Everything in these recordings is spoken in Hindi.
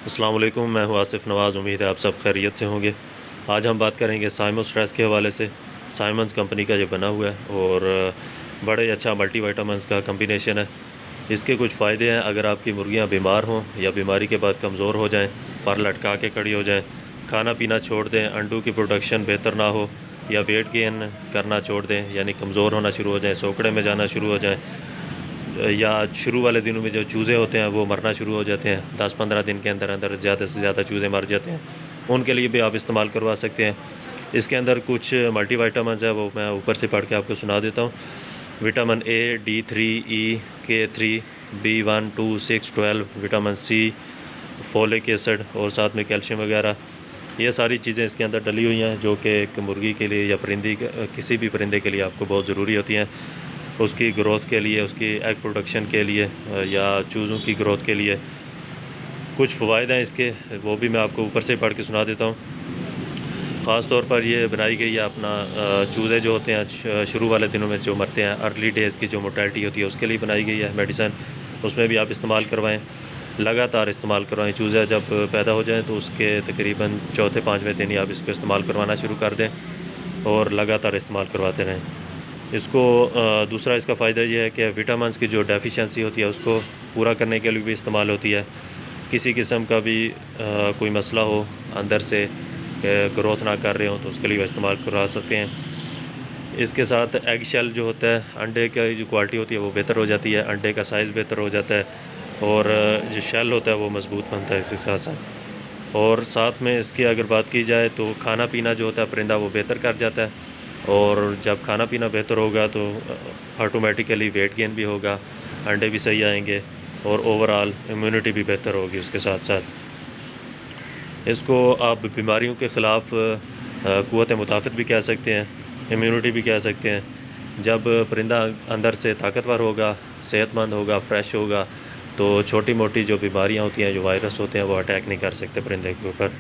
अस्सलाम वालेकुम, मैं हूँ आसिफ़ नवाज़। उम्मीद है आप सब खैरियत से होंगे। आज हम बात करेंगे साइमन स्ट्रेस के हवाले से। साइमन्स कंपनी का ये बना हुआ है और बड़े अच्छा मल्टीविटामिन्स का कम्बिनेशन है। इसके कुछ फ़ायदे हैं। अगर आपकी मुर्गियाँ बीमार हों या बीमारी के बाद कमज़ोर हो जाएँ, पर लटका के खड़ी हो जाएँ, खाना पीना छोड़ दें, अंडों की प्रोडक्शन बेहतर ना हो या वेट गेन करना छोड़ दें, यानी कमज़ोर होना शुरू हो जाएँ, सोकड़े में जाना शुरू हो जाएँ, या शुरू वाले दिनों में जो चूज़े होते हैं वो मरना शुरू हो जाते हैं, 10-15 दिन के अंदर अंदर ज़्यादा से ज़्यादा चूज़े मर जाते हैं, उनके लिए भी आप इस्तेमाल करवा सकते हैं। इसके अंदर कुछ मल्टीविटामिन्स है, वो मैं ऊपर से पढ़ के आपको सुना देता हूँ। Vitamin A, D3, E, K3, B1, 2, 6, 12, vitamin C, folic acid और साथ में कैल्शियम वगैरह, ये सारी चीज़ें इसके अंदर डली हुई हैं, जो कि एक मुर्गी के लिए या परिंदी किसी भी परिंदे के लिए आपको बहुत ज़रूरी होती हैं। उसकी ग्रोथ के लिए, उसकी एग प्रोडक्शन के लिए या चूज़ों की ग्रोथ के लिए कुछ फ़वाइद हैं इसके, वो भी मैं आपको ऊपर से पढ़ के सुना देता हूँ। ख़ास तौर पर ये बनाई गई है अपना चूज़े जो होते हैं शुरू वाले दिनों में जो मरते हैं, अर्ली डेज़ की जो मोर्टेलिटी होती है उसके लिए बनाई गई है मेडिसन। उसमें भी आप इस्तेमाल करवाएँ, लगातार इस्तेमाल करवाएँ। चूज़े जब पैदा हो जाएँ तो उसके तकरीबन चौथे 5वें दिन ही आप इसको इस्तेमाल करवाना शुरू कर दें और लगातार इस्तेमाल करवाते रहें। इसको दूसरा इसका फ़ायदा ये है कि विटामिन्स की जो डेफिशिएंसी होती है उसको पूरा करने के लिए भी इस्तेमाल होती है। किसी किस्म का भी कोई मसला हो अंदर से ग्रोथ ना कर रहे हो तो उसके लिए भी इस्तेमाल करवा सकते हैं। इसके साथ एग शेल जो होता है, अंडे की जो क्वालिटी होती है वो बेहतर हो जाती है, अंडे का साइज़ बेहतर हो जाता है और जो शेल होता है वो मज़बूत बनता है इसके साथ साथ। और साथ में इसकी अगर बात की जाए तो खाना पीना जो होता है परिंदा वो बेहतर कर जाता है, और जब खाना पीना बेहतर होगा तो ऑटोमेटिकली वेट गेन भी होगा, अंडे भी सही आएंगे और ओवरऑल इम्यूनिटी भी बेहतर होगी उसके साथ साथ। इसको आप बीमारियों के ख़िलाफ़ क़ुव्वत मुदाफ़त भी कह सकते हैं, इम्यूनिटी भी कह सकते हैं। जब परिंदा अंदर से ताकतवर होगा, सेहतमंद होगा, फ्रेश होगा, तो छोटी मोटी जो बीमारियां होती हैं, जो वायरस होते हैं, वो अटैक नहीं कर सकते परिंदे के ऊपर।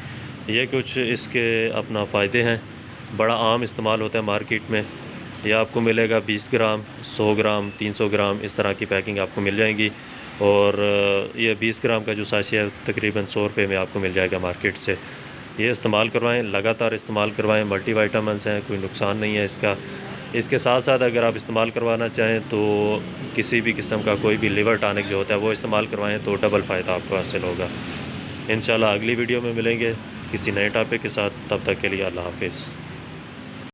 ये कुछ इसके अपना फ़ायदे हैं। बड़ा आम इस्तेमाल होता है मार्केट में। यह आपको मिलेगा 20 ग्राम, 100 ग्राम, 300 ग्राम, इस तरह की पैकिंग आपको मिल जाएंगी। और ये 20 ग्राम का जो साशे है तकरीबन 100 रुपये में आपको मिल जाएगा मार्केट से। ये इस्तेमाल करवाएं, लगातार इस्तेमाल करवाएं। मल्टीविटामिन्स हैं, कोई नुकसान नहीं है इसका। इसके साथ साथ अगर आप इस्तेमाल करवाना चाहें तो किसी भी किस्म का कोई भी लिवर टॉनिक जो होता है वो इस्तेमाल करवाएं तो डबल फ़ायदा आपको हासिल होगा। इंशाल्लाह अगली वीडियो में मिलेंगे किसी नए टॉपिक के साथ। तब तक के लिए अल्लाह हाफ़िज़।